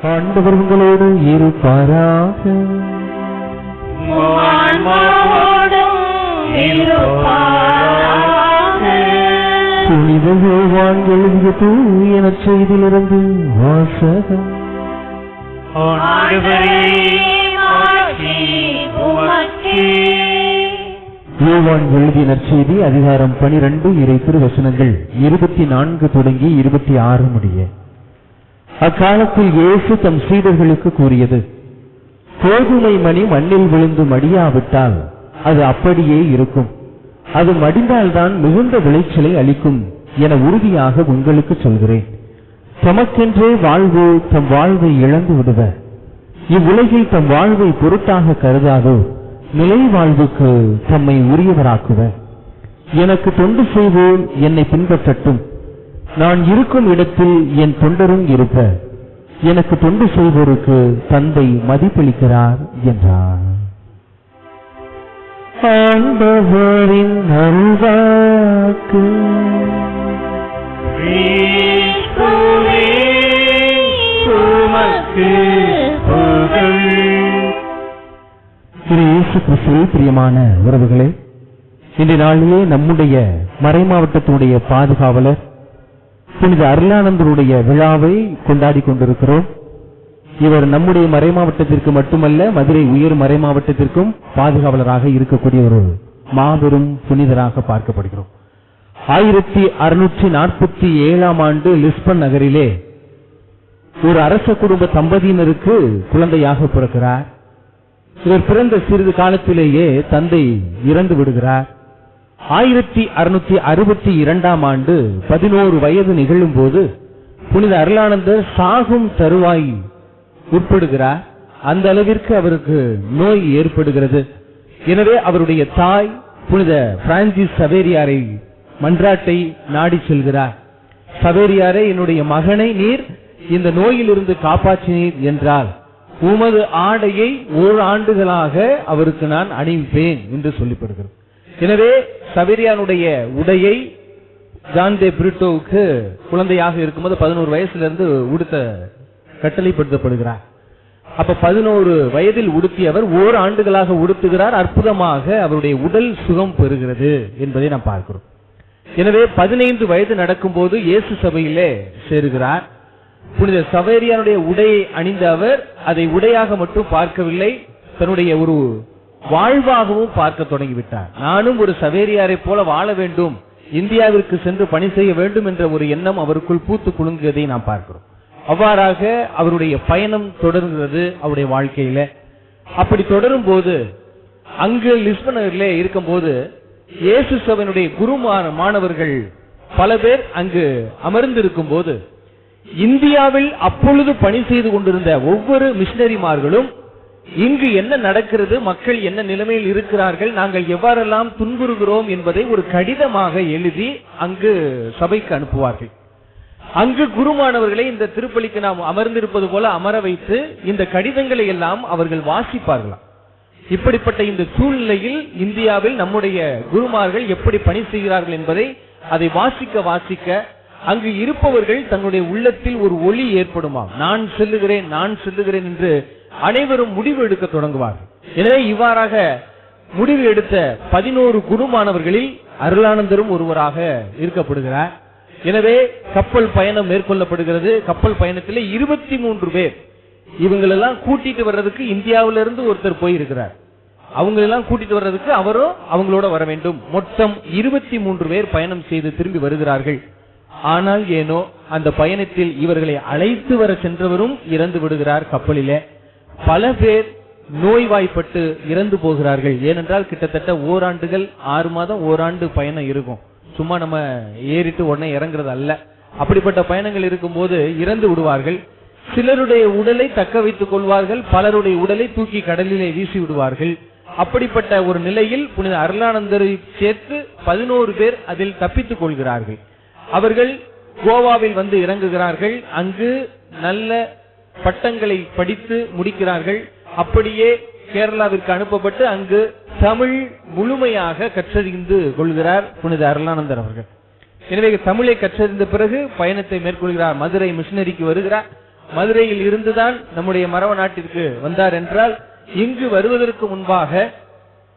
ஆண்டவர் உங்களோடு இருப்பாராக. புனித யோவான் எழுதிய தூய நற்செய்தியிலிருந்து வாசகம். யோவான் எழுதிய நற்செய்தி அதிகாரம் 12 இறை திருவசனங்கள் 24 தொடங்கி 26 முடிய. அக்காலத்தில் இயேசு தம் சீடர்களுக்கு கூறியது: கோதுமை மணி மண்ணில் விழுந்து மடியாவிட்டால் அது அப்படியே இருக்கும், அது மடிந்தால்தான் மிகுந்த விளைச்சலை அளிக்கும் என உறுதியாக உங்களுக்கு சொல்கிறேன். தமக்கென்றே வாழ்வு தம் வாழ்வை இழந்து விடுவர், இவ்வுலகில் தம் வாழ்வை பொருட்டாக கருதாதோ நிலை வாழ்வுக்கு தம்மை உரியவராக்குவர். எனக்கு தொண்டு செய்வோர் என்னை பின்பற்றட்டும், நான் இருக்கும் இடத்தில் என் தொண்டரும் இருப்பர். எனக்கு தொண்டு செய்வோருக்கு தந்தை மதிப்பளிக்கிறார் என்றார். ஆண்டவரின் அருள்வாக்கு. பிரியமான உறவுகளே, இன்றைய நாளிலே நம்முடைய மறைமாவட்டத்தினுடைய பாதுகாவலர் புனித அருளானந்தருடைய விழாவை கொண்டாடி கொண்டிருக்கிறோம். இவர் நம்முடைய மறைமாவட்டத்திற்கு மட்டுமல்ல, மதுரை உயர் மறைமாவட்டத்திற்கும் பாதுகாவலராக இருக்கக்கூடிய ஒரு மாபெரும் புனிதராக பார்க்கப்படுகிறோம். 1647 ஆண்டு லிஸ்பன் நகரிலே ஒரு அரச குடும்ப தம்பதியினருக்கு குழந்தையாக பிறக்கிறார். இவர் பிறந்த சிறிது காலத்திலேயே தந்தை இறந்து விடுகிறார். 1662 ஆண்டு 11 வயது நிகழும் போது புனித அருளானந்தர் சாகும் தருவாய் உட்படுகிறார். அந்த அளவிற்கு அவருக்கு நோய் ஏற்படுகிறது. எனவே அவருடைய தாய் புனித பிரான்சிஸ் சவேரியாரை மன்றாட்டை நாடி செல்கிறார். சவேரியாரே, என்னுடைய மகனை நீர் இந்த நோயிலிருந்து காப்பாற்றினீர் என்றால் உமது ஆடையை 1 ஆண்டுகளாக அவருக்கு நான் அணிவிப்பேன் என்று சொல்லப்படுகிறது. எனவே சவேரியானுடைய உடையை ஜான் தே பிரிட்டோவுக்கு குழந்தையாக இருக்கும்போது 11 வயசிலிருந்து உடுத்த கட்டளைப்படுத்தப்படுகிறார். அப்ப 11 வயதில் உடுத்தியவர் 1 ஆண்டுகளாக உடுத்துகிறார். அற்புதமாக அவருடைய உடல் சுகம் பெறுகிறது என்பதை நாம் பார்க்கிறோம். எனவே 15 வயது நடக்கும் போது இயேசு சபையிலே சேருகிறார். புனித சவேரியானுடைய உடையை அணிந்த அவர் அதை உடையாக மட்டும் பார்க்கவில்லை, தன்னுடைய ஒரு வாழ்வாகவும் பார்க்க தொடங்கிவிட்டார். நானும் ஒரு சவேரியாரை போல வாழ வேண்டும், இந்தியாவிற்கு சென்று பணி செய்ய வேண்டும் என்ற ஒரு எண்ணம் அவருக்குள் பூத்து குலுங்குவதை நாம் பார்க்கிறோம். அவ்வாறாக அவருடைய பயணம் தொடர்கிறது அவருடைய வாழ்க்கையில. அப்படி தொடரும் போது அங்கு லிஸ்பன் நகரிலே இருக்கும் போது இயேசு சபையினுடைய குரு மாணவர்கள் பல பேர் அங்கு அமர்ந்திருக்கும் போது இந்தியாவில் அப்பொழுது பணி செய்து கொண்டிருந்த ஒவ்வொரு மிஷனரிமார்களும் இங்கு என்ன நடக்கிறது, மக்கள் என்ன நிலைமையில் இருக்கிறார்கள், நாங்கள் எவ்வாறெல்லாம் துன்புறுகிறோம் என்பதை ஒரு கடிதமாக எழுதி அங்கு சபைக்கு அனுப்புவார்கள். அங்கு குருமானவர்களை இந்த திருப்பலிக்கு நாம் அமர்ந்திருப்பது போல அமர வைத்து இந்த கடிதங்களை எல்லாம் அவர்கள் வாசிப்பார்களாம். இப்படிப்பட்ட இந்த சூழ்நிலையில் இந்தியாவில் நம்முடைய குருமார்கள் எப்படி பணி செய்கிறார்கள் என்பதை அதை வாசிக்க வாசிக்க அங்கு இருப்பவர்கள் தங்களுடைய உள்ளத்தில் ஒரு ஒளி ஏற்படுமாம். நான் செல்லுகிறேன் என்று அனைவரும் முடிவு எடுக்க தொடங்குவார்கள். எனவே இவ்வாறாக முடிவு எடுத்த 11 குருமானவர்களில் அருளானந்தரும் ஒருவராக இருக்கப்படுகிறார். எனவே கப்பல் பயணம் மேற்கொள்ளப்படுகிறது. கப்பல் பயணத்திலே 23 பேர், இவங்களெல்லாம் கூட்டிட்டு வர்றதுக்கு இந்தியாவிலிருந்து ஒருத்தர் போயிருக்கிறார். அவங்களெல்லாம் கூட்டிட்டு வர்றதுக்கு அவரும் அவங்களோட வர வேண்டும். மொத்தம் 23 பேர் பயணம் செய்து திரும்பி வருகிறார்கள். ஆனால் ஏனோ அந்த பயணத்தில் இவர்களை அழைத்து வர சென்றவரும் இறந்து விடுகிறார். கப்பலிலே பல பேர் நோய்வாய்ப்பட்டு இறந்து போகிறார்கள். ஏனென்றால் கிட்டத்தட்ட 1 ஆண்டுகள் 6 மாதம் 1 ஆண்டு பயணம் இருக்கும். சும்மா நம்ம ஏறிட்டு உடனே இறங்குறது அல்ல. அப்படிப்பட்ட பயணங்கள் இருக்கும் போது இறந்து விடுவார்கள். சிலருடைய உடலை தக்க வைத்துக் கொள்வார்கள், பலருடைய உடலை தூக்கி கடலிலே வீசி விடுவார்கள். அப்படிப்பட்ட ஒரு நிலையில் புனித அருளானந்தரை சேர்த்து 11 பேர் அதில் தப்பித்துக் கொள்கிறார்கள். அவர்கள் கோவாவில் வந்து இறங்குகிறார்கள். அங்கு நல்ல பட்டங்களை படித்து முடிக்கிறார்கள். அப்படியே கேரளாவிற்கு அனுப்பப்பட்டு அங்கு தமிழ் முழுமையாக கற்றறிந்து கொள்கிறார் புனித அருளானந்தர் அவர்கள். எனவே தமிழை கற்றறிந்த பிறகு பயணத்தை மேற்கொள்கிறார். மதுரை மிஷனரிக்கு வருகிறார். மதுரையில் இருந்துதான் நம்முடைய மரவ நாட்டிற்கு வந்தார் என்றால், இங்கு வருவதற்கு முன்பாக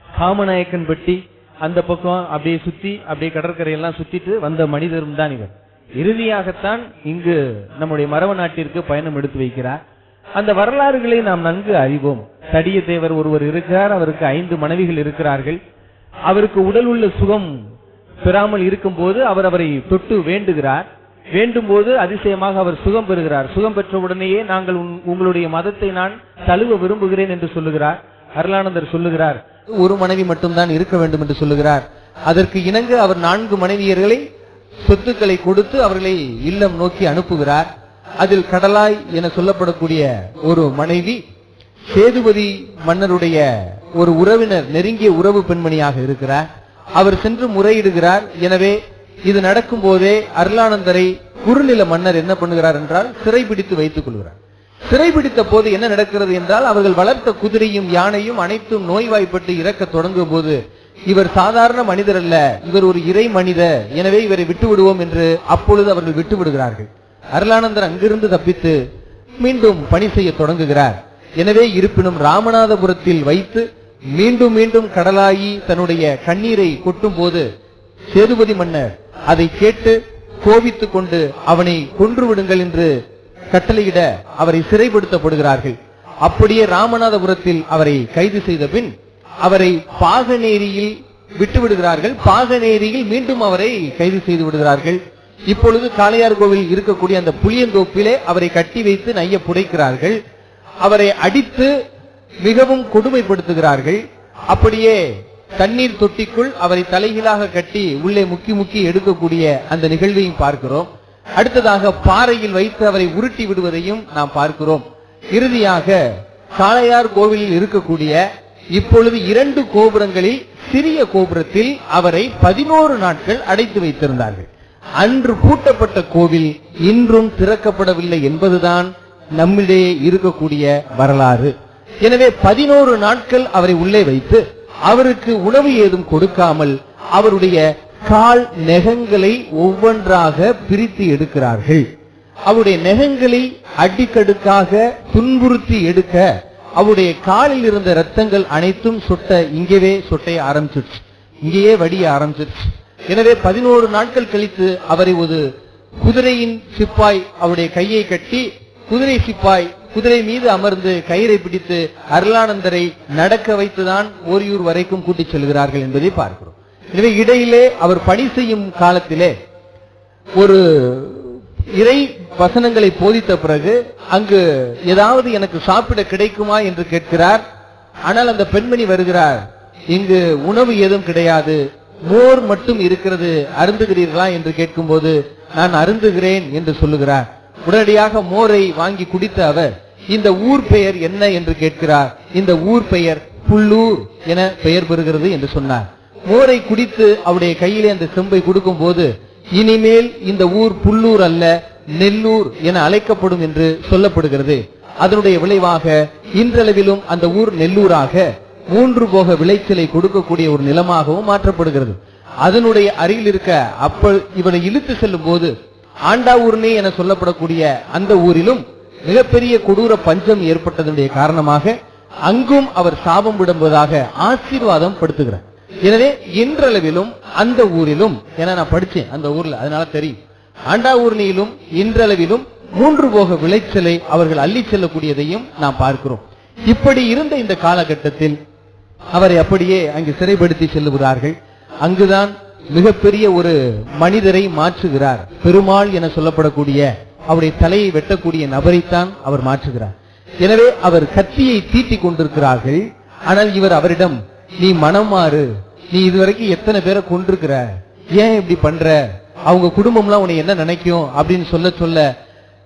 காமநாயக்கன்பட்டி அந்த பக்கம் அப்படியே சுத்தி அப்படியே கடற்கரையெல்லாம் சுத்திட்டு வந்த மனிதரும் தான் இவர். இறுதியாகத்தான் இங்கு நம்முடைய மரவ நாட்டிற்கு பயணம் எடுத்து வைக்கிறார். அந்த வரலாறுகளை நாம் நன்கு அறிவோம். தடிய தேவர் ஒருவர் இருக்கிறார், அவருக்கு 5 மனைவிகள் இருக்கிறார்கள். அவருக்கு உடல் உள்ள சுகம் பெறாமல் இருக்கும் போது அவர் அவரை தொட்டு வேண்டுகிறார். வேண்டும் போது அதிசயமாக அவர் சுகம் பெறுகிறார். சுகம் பெற்ற உடனேயே நாங்கள் உங்களுடைய மதத்தை நான் தழுவ விரும்புகிறேன் என்று சொல்லுகிறார். அருளானந்தர் சொல்லுகிறார், ஒரு மனைவி மட்டும்தான் இருக்க வேண்டும் என்று சொல்லுகிறார். அதற்கு இணங்க அவர் 4 மனைவியர்களை சொத்துக்களை கொடுத்து அவர்களை இல்லம் நோக்கி அனுப்புகிறார். அதில் கடலாய் என சொல்லப்படக்கூடிய ஒரு மனைவி சேதுபதி மன்னருடைய ஒரு உறவினர், நெருங்கிய உறவு பெண்மணியாக இருக்கிறார். அவர் சென்று முறையிடுகிறார். எனவே இது நடக்கும் போதே அருளானந்தரை குறுநில மன்னர் என்ன பண்ணுகிறார் என்றால் சிறைபிடித்து வைத்துக் கொள்கிறார். சிறைபிடித்த போது என்ன நடக்கிறது என்றால், அவர்கள் வளர்த்த குதிரையும் யானையும் அனைத்தும் நோய்வாய்ப்பட்டு இறக்க தொடங்கும் போது, இவர் சாதாரண மனிதர் அல்ல, இவர் ஒரு இறை மனிதர், எனவே இவரை விட்டு விடுவோம் என்று அப்பொழுது அவர்கள் விட்டு விடுகிறார்கள். அருளானந்தர் அங்கிருந்து தப்பித்து மீண்டும் பணி செய்ய தொடங்குகிறார். எனவே இருப்பினும் ராமநாதபுரத்தில் வைத்து மீண்டும் மீண்டும் கடலாயி தன்னுடைய கண்ணீரை கொட்டும் போது சேதுபதி மன்னர் அதை கேட்டு கோபித்துக் கொண்டு அவனை கொன்று விடுங்கள் என்று கட்டளையிட அவரை சிறைப்படுத்தப்படுகிறார்கள். அப்படியே ராமநாதபுரத்தில் அவரை கைது செய்த பின் அவரை பாகனேரியில் விட்டுவிடுகிறார்கள். பாகனேரியில் மீண்டும் அவரை கைது செய்து விடுகிறார்கள். இப்பொழுது காளையார் கோவில் இருக்கக்கூடிய அந்த புளியந்தோப்பிலே அவரை கட்டி வைத்து நைய புடைக்கிறார்கள். அவரை அடித்து மிகவும் கொடுமைப்படுத்துகிறார்கள். அப்படியே தண்ணீர் தொட்டிக்குள் அவரை தலைகீழாக கட்டி உள்ளே முக்கி முக்கி எடுக்கக்கூடிய அந்த நிகழ்வையும் பார்க்கிறோம். அடுத்ததாக பாறையில் வைத்து அவரை உருட்டி விடுவதையும் நாம் பார்க்கிறோம். இறுதியாக காளையார் கோவிலில் இருக்கக்கூடிய இப்பொழுது 2 கோபுரங்களில் சிறிய கோபுரத்தில் அவரை 11 நாட்கள் அடைத்து வைத்திருந்தார்கள். அன்று பூட்டப்பட்ட கோவில் இன்றும் திறக்கப்படவில்லை என்பதுதான் நம்மிடையே இருக்கக்கூடிய வரலாறு. எனவே 11 நாட்கள் அவரை உள்ளே வைத்து அவருக்கு உணவு ஏதும் கொடுக்காமல் அவருடைய கால் நெகங்களை ஒவ்வொன்றாக பிரித்து எடுக்கிறார்கள். அவருடைய நெகங்களை அடிக்கடுக்காக துன்புறுத்தி எடுக்க அவருடைய காலில் இருந்த ரத்தங்கள் அனைத்தும் இங்கேயே சொட்டைய ஆரம்பிச்சிருச்சு, இங்கேயே வடிய ஆரம்பிச்சிருச்சு. எனவே 11 நாட்கள் கழித்து அவரை ஒரு குதிரையின் சிப்பாய் அவருடைய கையை கட்டி, குதிரை சிப்பாய் குதிரை மீது அமர்ந்து கயிறை பிடித்து அருளானந்தரை நடக்க வைத்துதான் ஓரியூர் வரைக்கும் கூட்டிச் செல்கிறார்கள் என்பதை பார்க்கிறோம். எனவே இடையிலே அவர் பணி செய்யும் காலத்திலே ஒரு இறை வசனங்களை போதித்த பிறகு அங்கு ஏதாவது எனக்கு சாப்பிட கிடைக்குமா என்று கேட்கிறார். ஆனால் அந்த பெண்மணி வருகிறார், இங்கு உணவு ஏதும் கிடையாது, மோர் மட்டும் இருக்கிறது, அருந்துகிறீர்களா என்று கேட்கும் போது நான் அருந்துகிறேன் என்று சொல்லுகிறார். உடனடியாக மோரை வாங்கி குடித்த அவர் இந்த ஊர் பெயர் என்ன என்று கேட்கிறார். இந்த ஊர் பெயர் புல்லூர் என பெயர் பெறுகிறது என்று சொன்னார். மோரை குடித்து அவருடைய கையிலே அந்த செம்பை கொடுக்கும் போது, இனிமேல் இந்த ஊர் புல்லூர் அல்ல நெல்லூர் என அழைக்கப்படும் என்று சொல்லப்படுகிறது. அதனுடைய விளைவாக இன்றளவிலும் அந்த ஊர் நெல்லூராக 3 போக விளைச்சலை கொடுக்கக்கூடிய ஒரு நிலமாகவும் மாற்றப்படுகிறது. அதனுடைய அருகில் இருக்க இவனை இழுத்து செல்லும் போது ஆண்டாவூர்னே என சொல்லப்படக்கூடிய அந்த ஊரிலும் மிகப்பெரிய கொடூர பஞ்சம் ஏற்பட்டதனுடைய காரணமாக அங்கும் அவர் சாபம் விடுவதாக ஆசீர்வாதம் படுத்துகிறார். எனவே இன்றளவிலும் அந்த ஊரிலும், என நான் படிச்சேன் அந்த ஊர்ல, அதனால தெரியும், ஆண்டாவூர்னியிலும் இன்றளவிலும் 3 போக விளைச்சலை அவர்கள் அள்ளி செல்லக்கூடியதையும் நாம் பார்க்கிறோம். இப்படி இருந்த இந்த காலகட்டத்தில் அவரை அப்படியே அங்கு சிறைப்படுத்தி செல்லுகிறார்கள். அங்குதான் மிகப்பெரிய ஒரு மனிதரை மாற்றுகிறார். பெருமாள் என சொல்லப்படக்கூடிய அவருடைய தலையை வெட்டக்கூடிய நபரைத்தான் அவர் மாற்றுகிறார். எனவே அவர் கத்தியை தீட்டிக் கொண்டிருக்கிறார்கள். ஆனால் இவர் அவரிடம், நீ மனம் மாறு, நீ இதுவரைக்கும் எத்தனை பேரை கொண்டிருக்கிற, ஏன் இப்படி பண்ற, அவங்க குடும்பம்லாம் உன்னை என்ன நினைக்கும் அப்படின்னு சொல்ல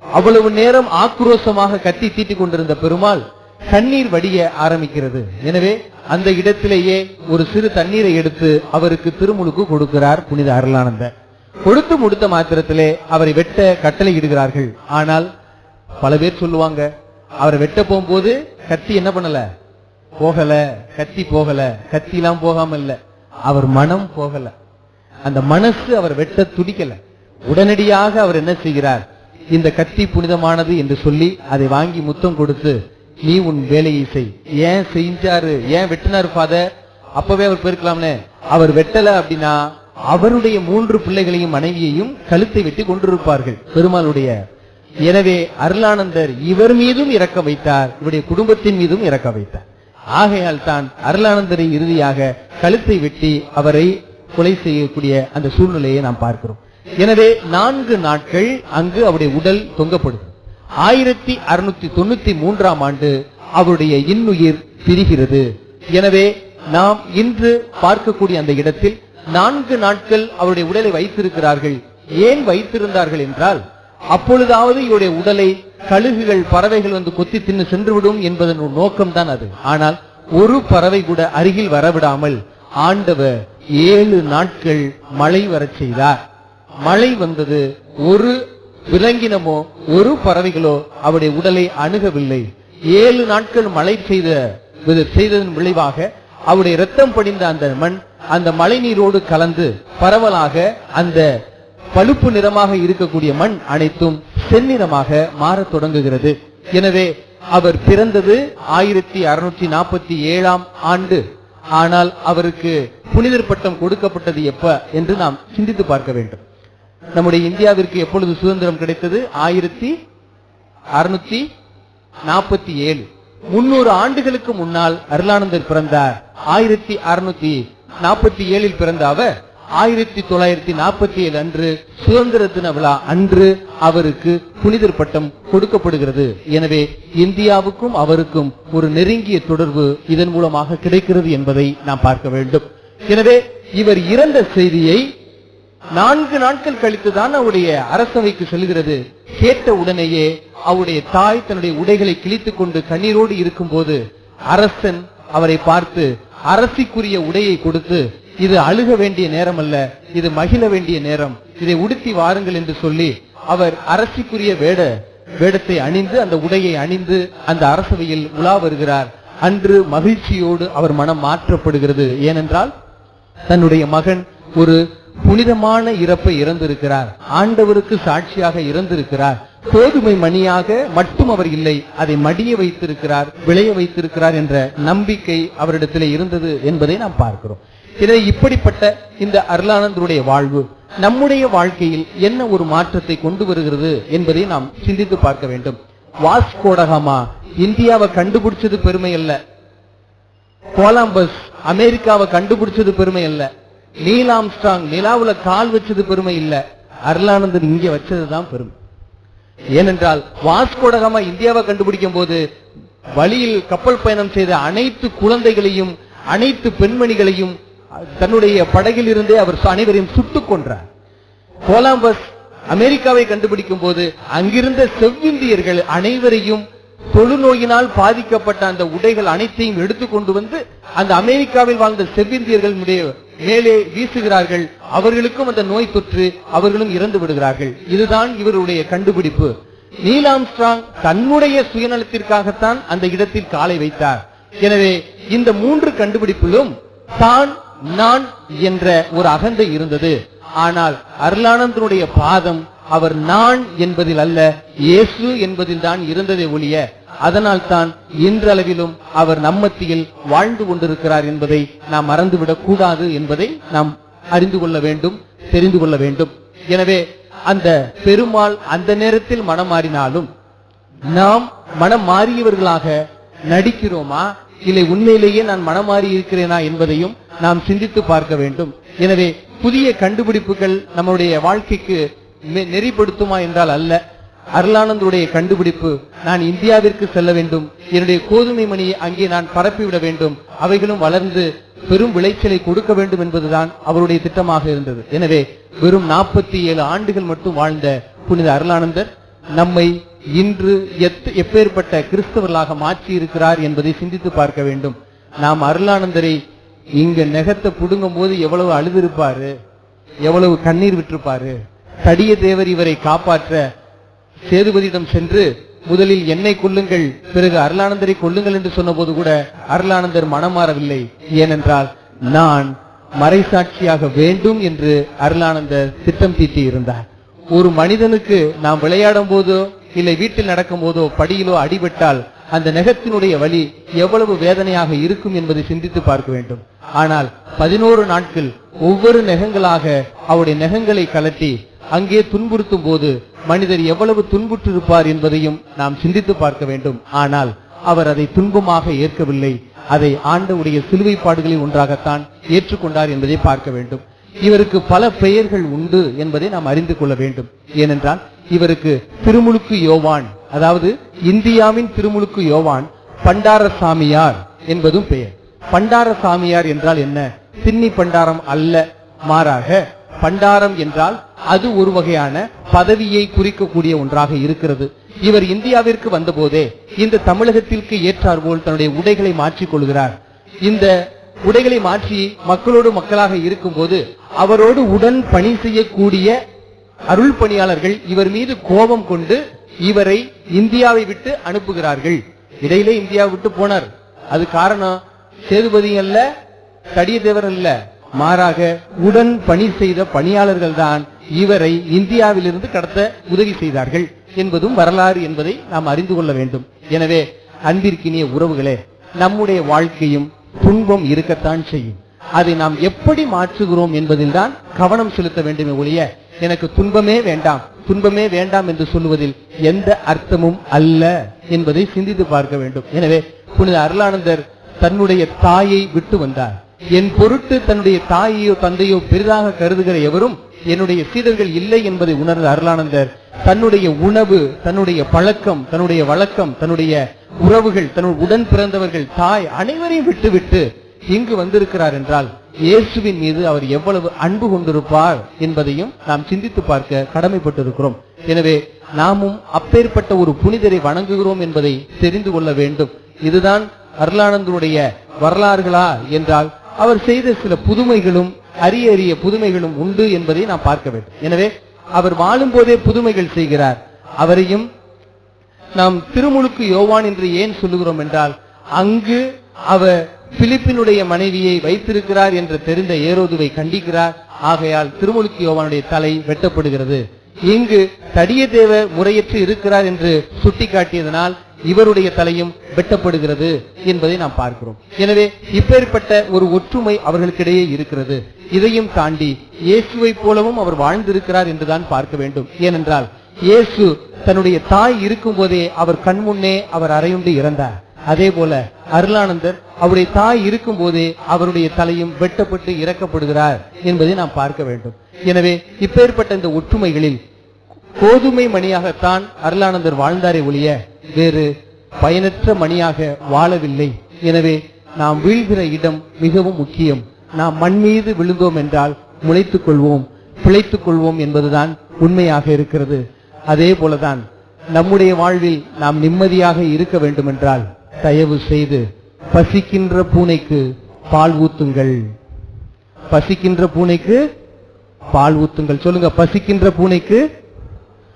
அவ்வளவு நேரம் ஆக்ரோஷமாக கத்தி தீட்டிக் கொண்டிருந்த பெருமாள் கண்ணீர் வடிய ஆரம்பிக்கிறது. எனவே அந்த இடத்திலேயே ஒரு சிறு தண்ணீரை எடுத்து அவருக்கு திருமுழுக்கு கொடுக்கிறார் புனித அருளானந்தர். கொடுத்து முடித்த மாத்திரத்திலே அவரை வெட்ட கட்டளை இடுகிறார்கள். ஆனால் பல பேர் சொல்லுவாங்க, அவரை வெட்ட போகும்போது கத்தி என்ன பண்ணல, போகல, கத்தி போகல, கத்தி எல்லாம் போகாம இல்ல, அவர் மனம் போகல, அந்த மனசு அவர் வெட்ட துடிக்கல. உடனடியாக அவர் என்ன செய்கிறார், இந்த கத்தி புனிதமானது என்று சொல்லி அதை வாங்கி முத்தம் கொடுத்து, நீ உன் வேலையை செய். ஏன் செஞ்சாரு, ஏன் வெட்டினார் ஃபாதர்? அப்பவே அவர் போயிருக்கலாம்னு. அவர் வெட்டல அப்படின்னா அவருடைய 3 பிள்ளைகளையும் மனைவியையும் கழுத்தை வெட்டி கொண்டிருப்பார்கள் பெருமாளுடைய. எனவே அருளானந்தர் இவர் மீதும் இரக்க வைத்தார், இவருடைய குடும்பத்தின் மீதும் இரக்க வைத்தார். ஆகையால் தான் அருளானந்தரை இறுதியாக கழுத்தை வெட்டி அவரை கொலை செய்யக்கூடிய அந்த சூழ்நிலையை நாம் பார்க்கிறோம். எனவே 4 நாட்கள் அங்கு அவருடைய உடல் தொங்கப்படுது. 1693ஆம் ஆண்டு அவருடைய இன்னுயிர் பிரிகிறது. எனவே நாம் இன்று பார்க்கக்கூடிய அந்த இடத்தில் 4 நாட்கள் அவருடைய உடலை வைத்திருக்கிறார்கள். ஏன் வைத்திருந்தார்கள் என்றால், அப்பொழுதாவது இவருடைய உடலை கழுகுகள், பறவைகள் வந்து கொத்தி தின்னு சென்றுவிடும் என்பதன் நோக்கம்தான் அது. ஆனால் ஒரு பறவை கூட அருகில் வரவிடாமல் ஆண்டவர் 7 நாட்கள் மழை வரச் செய்தார். மழை வந்தது. ஒரு விலங்கினமோ ஒரு பறவைகளோ அவருடைய உடலை அணுகவில்லை. 7 நாட்கள் மழை செய்ததன் விளைவாக அவருடைய இரத்தம் படிந்த அந்த மண் அந்த மழை நீரோடு கலந்து பரவலாக அந்த பழுப்பு நிறமாக இருக்கக்கூடிய மண் அனைத்தும் செந்நிறமாக மாறத் தொடங்குகிறது. எனவே அவர் பிறந்தது 1647ஆம் ஆண்டு. ஆனால் அவருக்கு புனிதர் பட்டம் கொடுக்கப்பட்டது எப்ப என்று நாம் சிந்தித்து பார்க்க வேண்டும். நம்முடைய இந்தியாவிற்கு எப்பொழுது சுதந்திரம் கிடைத்தது? 1647. 300 ஆண்டுகளுக்கு முன்னால் அருளானந்தர் பிறந்தார். 1647 பிறந்த அவர் 1947 அன்று சுதந்திர தின விழா அன்று அவருக்கு புனிதர் பட்டம் கொடுக்கப்படுகிறது. எனவே இந்தியாவுக்கும் அவருக்கும் ஒரு நெருங்கிய தொடர்பு இதன் மூலமாக கிடைக்கிறது என்பதை நாம் பார்க்க வேண்டும். எனவே இவர் இறந்த செய்தியை 4 நாட்கள் கழித்துதான் அவருடைய அரசவைக்கு செல்கிறது. கேட்ட உடனேயே அவருடைய தாய் தன்னுடைய உடைகளை கிழித்துக் கொண்டு கண்ணீரோடு இருக்கும் போது அரசன் அவரை பார்த்து அரசிக்குரிய உடையை கொடுத்து, இது அழுக வேண்டிய நேரம் அல்ல, இது மகிழ வேண்டிய நேரம், இதை உடுத்தி வாருங்கள் என்று சொல்லி அவர் அரசிக்குரிய வேடத்தை அணிந்து அந்த உடையை அணிந்து அந்த அரசவையில் உலா வருகிறார். அன்று மகிழ்ச்சியோடு அவர் மனம் மாற்றப்படுகிறது. ஏனென்றால் தன்னுடைய மகன் ஒரு புனிதமான இறப்பை இறந்திருக்கிறார், ஆண்டவருக்கு சாட்சியாக இறந்திருக்கிறார். கோதுமை மணியாக மட்டும் அவர் இல்லை, அதை மடிய வைத்திருக்கிறார், விளைய வைத்திருக்கிறார் என்ற நம்பிக்கை அவரிடத்திலே இருந்தது என்பதை நாம் பார்க்கிறோம். இதை இப்படிப்பட்ட இந்த அருளானந்தருடைய வாழ்வு நம்முடைய வாழ்க்கையில் என்ன ஒரு மாற்றத்தை கொண்டு வருகிறது என்பதை நாம் சிந்தித்து பார்க்க வேண்டும். வாஸ்கோடகாமா இந்தியாவை கண்டுபிடிச்சது பெருமை அல்ல, கொலம்பஸ் அமெரிக்காவை கண்டுபிடிச்சது பெருமை அல்ல, நீல் ஆம்ஸ்ட்ராங் நிலாவுல கால் வச்சது பெருமை இல்ல, அருளானந்தர் இங்கே வச்சதுதான் பெருமை. ஏனென்றால் வாஸ்கோடகாமா இந்தியாவை கண்டுபிடிக்கும் போது வழியில் கப்பல் பயணம் செய்த அனைத்து குழந்தைகளையும் அனைத்து பெண்மணிகளையும் தன்னுடைய படகில் இருந்தே அவர் அனைவரையும் சுட்டுக் கொன்றார். கொலம்பஸ் அமெரிக்காவை கண்டுபிடிக்கும் போது அங்கிருந்த செவ்விந்தியர்கள் அனைவரையும் தொழுநோயினால் பாதிக்கப்பட்ட அந்த உடைகள் அனைத்தையும் எடுத்துக்கொண்டு வந்து அந்த அமெரிக்காவில் வாழ்ந்த செவ்விந்தியர்கள் மேலே வீசுகிறார்கள். அவர்களுக்கும் அந்த நோய் தொற்று, அவர்களும் இறந்து விடுகிறார்கள். இதுதான் இவருடைய கண்டுபிடிப்பு. நீல் ஆம்ஸ்ட்ராங் தன்னுடைய சுயநலத்திற்காகத்தான் அந்த இடத்தில் காலை வைத்தார். எனவே இந்த 3 கண்டுபிடிப்பிலும் தான் நான் என்ற ஒரு அகந்தை இருந்தது. ஆனால் அருளானந்தனுடைய பாதம் அவர் நான் என்பதில் அல்ல, இயேசு என்பதில் தான் இருந்ததை ஒழிய, அதனால் தான் இன்றளவிலும் அவர் நம்மத்தியில் வாழ்ந்து கொண்டிருக்கிறார் என்பதை நாம் மறந்துவிடக் கூடாது என்பதை நாம் அறிந்து கொள்ள வேண்டும், தெரிந்து கொள்ள வேண்டும். எனவே அந்த பெருமாள் அந்த நேரத்தில் மனம் மாறினாலும் நாம் மனம் மாறியவர்களாக நடிக்கிறோமா, இல்லை உண்மையிலேயே நான் மனம் மாறி இருக்கிறேனா என்பதையும் நாம் சிந்தித்து பார்க்க வேண்டும். எனவே புதிய கண்டுபிடிப்புகள் நம்முடைய வாழ்க்கைக்கு நெறிப்படுத்துமா என்றால் அல்ல. அருளானந்தருடைய கண்டுபிடிப்பு, நான் இந்தியாவிற்கு செல்ல வேண்டும், என்னுடைய கோதுமை மணியை அங்கே நான் பரப்பிவிட வேண்டும், அவைகளும் வளர்ந்து பெரும் விளைச்சலை கொடுக்க வேண்டும் என்பதுதான் அவருடைய திட்டமாக இருந்தது. எனவே வெறும் 47 ஆண்டுகள் மட்டும் வாழ்ந்த புனித அருளானந்தர் நம்மை இன்று எப்பேற்பட்ட கிறிஸ்தவர்களாக மாற்றி இருக்கிறார் என்பதை சிந்தித்து பார்க்க வேண்டும். நாம் அருளானந்தரை இங்க நெகத்தை புடுங்கும் போது எவ்வளவு அழுதிருப்பாரு, எவ்வளவு கண்ணீர் விட்டிருப்பாரு. தடிய தேவர் இவரை காப்பாற்ற சேதுபதியிடம் சென்று முதலில் என்னை கொல்லுங்கள், பிறகு அருளானந்தரை கொல்லுங்கள் என்று சொன்ன போது கூட அருளானந்தர் மனம் மாறவில்லை. ஏனென்றால் நான் மறைசாட்சியாக வேண்டும் என்று அருளானந்தர் திட்டம் தீட்டி இருந்தார். ஒரு மனிதனுக்கு நாம் விளையாடும் போதோ இல்லை வீட்டில் நடக்கும் போதோ படியிலோ அடிபட்டால் அந்த நெகத்தினுடைய வலி எவ்வளவு வேதனையாக இருக்கும் என்பதை சிந்தித்து பார்க்க வேண்டும். ஆனால் 11 நாட்கள் ஒவ்வொரு நெகங்களாக அவருடைய நெகங்களை கலட்டி அங்கே துன்புறுத்தும் போது மனிதர் எவ்வளவு துன்புற்றிருப்பார் என்பதையும் நாம் சிந்தித்து பார்க்க வேண்டும். ஆனால் அவர் அதை துன்பமாக ஏற்கவில்லை, அதை ஆண்டவருடைய சிலுவை பாடுகளில் ஒன்றாகத்தான் ஏற்றுக்கொண்டார் என்பதை பார்க்க வேண்டும். இவருக்கு பல பெயர்கள் உண்டு என்பதை நாம் அறிந்து கொள்ள வேண்டும். ஏனென்றால் இவருக்கு திருமுழுக்கு யோவான், அதாவது இந்தியாவின் திருமுழுக்கு யோவான் பண்டார சாமியார் என்பதும் பெயர். பண்டார சாமியார் என்றால் என்ன? சின்னி பண்டாரம் அல்ல, மாறாக பண்டாரம் என்றால் அது ஒரு வகையான பதவியை குறிக்கக்கூடிய ஒன்றாக இருக்கிறது. இவர் இந்தியாவிற்கு வந்தபோதே இந்த தமிழகத்திற்கு ஏற்றாற்போல் தன்னுடைய உடைகளை மாற்றிக் கொள்கிறார். இந்த உடைகளை மாற்றி மக்களோடு மக்களாக இருக்கும் போது அவரோடு உடன் பணி செய்யக்கூடிய அருள் பணியாளர்கள் இவர் மீது கோபம் கொண்டு இவரை இந்தியாவை விட்டு அனுப்புகிறார்கள். இடையிலே இந்தியாவை விட்டு போனார். அது காரணம் சேதுபதி அல்ல, தடியத்தேவர் அல்ல, மாறாக உடன் பணி செய்த பணியாளர்கள் தான் இவரை இந்தியாவிலிருந்து கடத்த உதவி செய்தார்கள் என்பதும் வரலாறு என்பதை நாம் அறிந்து கொள்ள வேண்டும். எனவே அன்பிற்கினிய உறவுகளே, நம்முடைய வாழ்க்கையும் துன்பம் இருக்கத்தான் செய்யும். அதை நாம் எப்படி மாற்றுகிறோம் என்பதில் தான் கவனம் செலுத்த வேண்டுமே ஒழிய எனக்கு துன்பமே வேண்டாம் துன்பமே வேண்டாம் என்று சொல்லுவதில் எந்த அர்த்தமும் அல்ல என்பதை சிந்தித்து பார்க்க வேண்டும். எனவே புனித அருளானந்தர் தன்னுடைய தாயை விட்டு வந்தார். என் பொருட்டு தன்னுடைய தாயையோ தந்தையோ பெரிதாக கருதுகிற எவரும் என்னுடைய சீடர்கள் இல்லை என்பதை உணர்ந்த அருளானந்தர் தன்னுடைய உணவு, தன்னுடைய பழக்கம், தன்னுடைய வழக்கம், தன்னுடைய உறவுகள், தன்னுடைய உடன் பிறந்தவர்கள், தாய் அனைவரையும் விட்டுவிட்டு இங்கு வந்திருக்கிறார் என்றால் இயேசுவின் மீது அவர் எவ்வளவு அன்பு கொண்டிருப்பார் என்பதையும் நாம் சிந்தித்து பார்க்க கடமைப்பட்டிருக்கிறோம். எனவே நாமும் அப்பேற்பட்ட ஒரு புனிதரை வணங்குகிறோம் என்பதை தெரிந்து கொள்ள வேண்டும். இதுதான் அருளானந்தருடைய வரலாறுகளா என்றால் அவர் செய்த சில புதுமைகளும் அரிய அரிய புதுமைகளும் உண்டு என்பதை நாம் பார்க்க வேண்டும். எனவே அவர் வாழும் போதே புதுமைகள் செய்கிறார். அவரையும் நாம் திருமுழுக்கு யோவான் என்று ஏன் சொல்லுகிறோம் என்றால் அங்கு அவர் பிலிப்பினுடைய மனைவியை வைத்திருக்கிறார் என்று தெரிந்த ஏரோதுவை கண்டிக்கிறார். ஆகையால் திருமுழுக்கு யோவானுடைய தலை வெட்டப்படுகிறது. இங்கு தடியத்தேவ முறையற்று இருக்கிறார் என்று சுட்டிக்காட்டியதனால் இவருடைய தலையும் வெட்டப்படுகிறது என்பதை நாம் பார்க்கிறோம். எனவே இப்பேற்பட்ட ஒரு ஒற்றுமை அவர்களுக்கிடையே இருக்கிறது. இதையும் தாண்டி இயேசுவை போலவும் அவர் வாழ்ந்திருக்கிறார் என்றுதான் பார்க்க வேண்டும். ஏனென்றால் இயேசு தன்னுடைய தாய் இருக்கும் போதே அவர் கண்முன்னே அவர் அறையுண்டு இறந்தார். அதே போல அருளானந்தர் அவருடைய தாய் இருக்கும் போதே அவருடைய தலையும் வெட்டப்பட்டு இறக்கப்படுகிறார் என்பதை நாம் பார்க்க வேண்டும். எனவே இப்பேற்பட்ட இந்த ஒற்றுமைகளில் கோதுமை மணியாகத்தான் அருளானந்தர் வாழ்ந்தாரே ஒழிய வேறு பயனற்ற மணியாக வாழவில்லை. எனவே நாம் வீழ்கிற இடம் மிகவும் முக்கியம். நாம் மண் மீது விழுந்தோம் என்றால் முளைத்துக் கொள்வோம், பிழைத்துக் கொள்வோம் என்பதுதான் உண்மையாக இருக்கிறது. அதே போலதான் நம்முடைய வாழ்வில் நாம் நிம்மதியாக இருக்க வேண்டும் என்றால் தயவு செய்து பசிக்கின்ற பூனைக்கு பால் ஊத்துங்கள். பசிக்கின்ற பூனைக்கு பால் ஊத்துங்கள். சொல்லுங்க, பசிக்கின்ற பூனைக்கு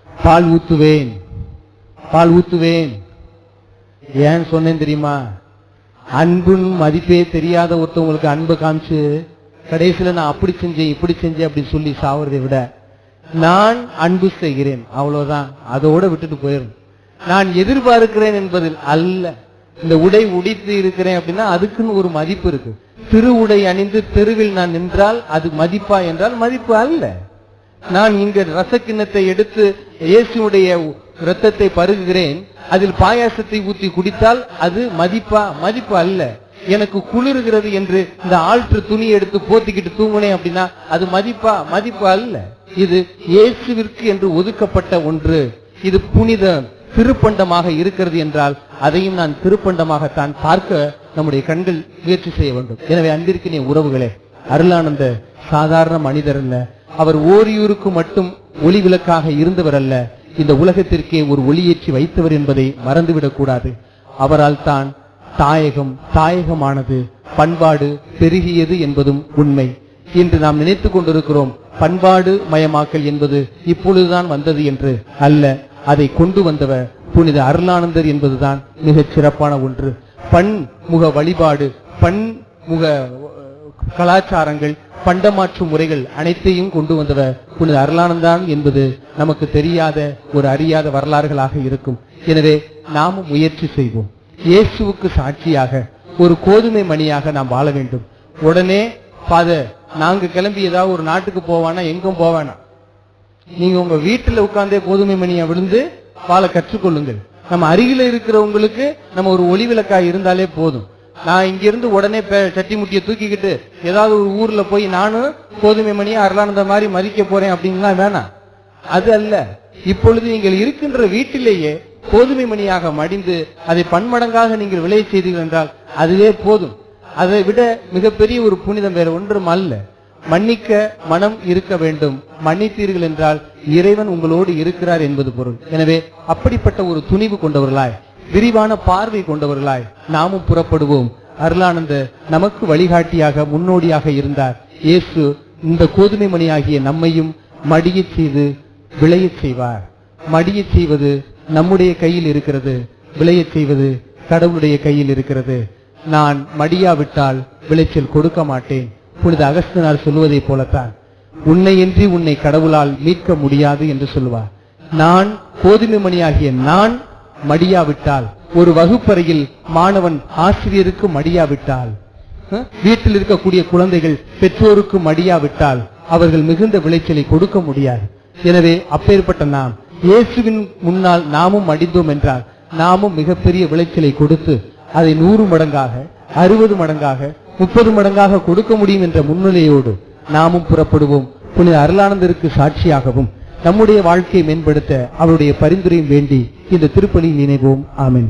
பால் ஊத்துவேன், பால் ஊத்துவேன். ஏன் சொன்னேன் தெரியுமா? அன்பின் மதிப்பே தெரியாத ஒருத்தவங்களுக்கு அன்பு காமிச்சு கடைசியில நான் அப்படி செஞ்சேன் இப்படி செஞ்சேன் அப்படின்னு சொல்லி சாவறதை விட நான் அன்பு செய்கிறேன் அவ்வளவுதான், அதோட விட்டுட்டு போயிடும். நான் எதிர்பார்க்கிறேன் என்பதில் அல்ல. இந்த உடை உடித்து இருக்கிறேன் அப்படின்னா அதுக்குன்னு ஒரு மதிப்பு இருக்கு. திரு உடை அணிந்து தெருவில் நான் நின்றால் அது மதிப்பா என்றால் மதிப்பு அல்ல. நான் இங்க ரசக்கிண்ணத்தை எடுத்து இயேசுடைய இரத்தத்தை பருகுகிறேன், அதில் பாயாசத்தை ஊற்றி குடித்தால் அது மதிப்பா? மதிப்பு அல்ல. எனக்கு குளிர்கிறது என்று இந்த ஆற்று துணி எடுத்து போத்திக்கிட்டு தூங்குனேன் அப்படின்னா அது மதிப்பா? மதிப்பு அல்ல. இது இயேசுவிற்கு என்று ஒதுக்கப்பட்ட ஒன்று. இது புனித திருப்பண்டமாக இருக்கிறது என்றால் அதையும் நான் திருப்பண்டமாகத்தான் பார்க்க நம்முடைய கண்கள் முயற்சி செய்ய வேண்டும். எனவே அன்பிற்கினிய உறவுகளே, அருளானந்த சாதாரண மனிதர் அல்ல. அவர் ஓரியூருக்கு மட்டும் ஒளி விளக்காக இருந்தவர் அல்ல, இந்த உலகத்திற்கே ஒரு ஒளியேற்றி வைத்தவர் என்பதை மறந்துவிடக் கூடாது. அவரால் தான் தாயகமானது, பண்பாடு பெருகியது என்பதும் உண்மை. இன்று நாம் நினைத்துக் கொண்டிருக்கிறோம் பண்பாடு மயமாக்கல் என்பது இப்பொழுதுதான் வந்தது என்று அல்ல. அதை கொண்டு வந்தவர் புனித அருளானந்தர் என்பதுதான் மிகச் சிறப்பான ஒன்று. பன்முக வழிபாடு, பன்முக கலாச்சாரங்கள், பண்டமாற்று முறைகள் அனைத்தையும் கொண்டு வந்தவர் புனித அருளானந்தான் என்பது நமக்கு தெரியாத ஒரு அறியாத வரலாறுகளாக இருக்கும். எனவே நாமும் முயற்சி செய்வோம். இயேசுவுக்கு சாட்சியாக ஒரு கோதுமை மணியாக நாம் வாழ வேண்டும். உடனே ஃபாதர் நாங்க கிளம்பி ஏதாவது ஒரு நாட்டுக்கு போவானா, எங்கும் போவானா, நீங்க உங்க வீட்டுல உட்கார்ந்தே கோதுமை மணியை விழுந்து வாழ கற்றுக்கொள்ளுங்கள். நம்ம அருகில இருக்கிறவங்களுக்கு நம்ம ஒரு ஒளி விளக்காய் இருந்தாலே போதும். நான் இங்க இருந்து உடனே சட்டி முட்டியை தூக்கிக்கிட்டு ஏதாவது ஒரு ஊர்ல போய் நானும் கோதுமை மணியை அருளானந்த மாதிரி மதிக்க போறேன் அப்படின்லாம் வேணாம். அது அல்ல. இப்பொழுது நீங்கள் இருக்கின்ற வீட்டிலேயே கோதுமை மணியாக மடிந்து அதை பன்மடங்காக நீங்கள் விளைய செய்தீர்கள் என்றால் அதுவே போதும். அதை விட மிகப்பெரிய ஒரு புனிதம் வேற ஒன்றும் அல்ல. மன்னிக்க மனம் இருக்க வேண்டும். மன்னித்தீர்கள் என்றால் இறைவன் உங்களோடு இருக்கிறார் என்பது பொருள். எனவே அப்படிப்பட்ட ஒரு துணிவு கொண்டவர்களாய், விரிவான பார்வை கொண்டவர்களாய் நாமும் புறப்படுவோம். அருளானந்த நமக்கு வழிகாட்டியாக முன்னோடியாக இருந்தார். இயேசு இந்த கோதுமை மணியாகிய நம்மையும் மடிய செய்து விளைய செய்வார். மடிய செய்வது நம்முடைய கையில் இருக்கிறது, விளைய செய்வது கடவுளுடைய கையில் இருக்கிறது. நான் மடியாவிட்டால் விளைச்சல் கொடுக்க மாட்டேன். புனித அகஸ்தினார் சொல்லுவதை போலத்தான் உன்னையின்றி உன்னை கடவுளால் மீட்க முடியாது என்று சொல்லுவார். நான் கோதுமை மணியாகிய நான் மடியாவிட்டால், ஒரு வகுப்பறையில் மாணவன் ஆசிரியருக்கு மடியாவிட்டால், வீட்டில் இருக்கக்கூடிய குழந்தைகள் பெற்றோருக்கு மடியாவிட்டால் அவர்கள் மிகுந்த விளைச்சலை கொடுக்க முடியாது. எனவே அப்பேற்பட்ட நாம் இயேசுவின் முன்னால் நாமும் மடிந்தோம் என்றால் நாமும் மிகப்பெரிய விளைச்சலை கொடுத்து அதை 100 மடங்காக 60 மடங்காக 30 மடங்காக கொடுக்க முடியும் என்ற முன்னிலையோடு நாமும் புறப்படுவோம். புனித அருளானந்தருக்கு சாட்சியாகவும் நம்முடைய வாழ்க்கையை மேம்படுத்த அவருடைய பரிந்துரையும் வேண்டி இந்த திருப்பணி நினைவோம். ஆமென்.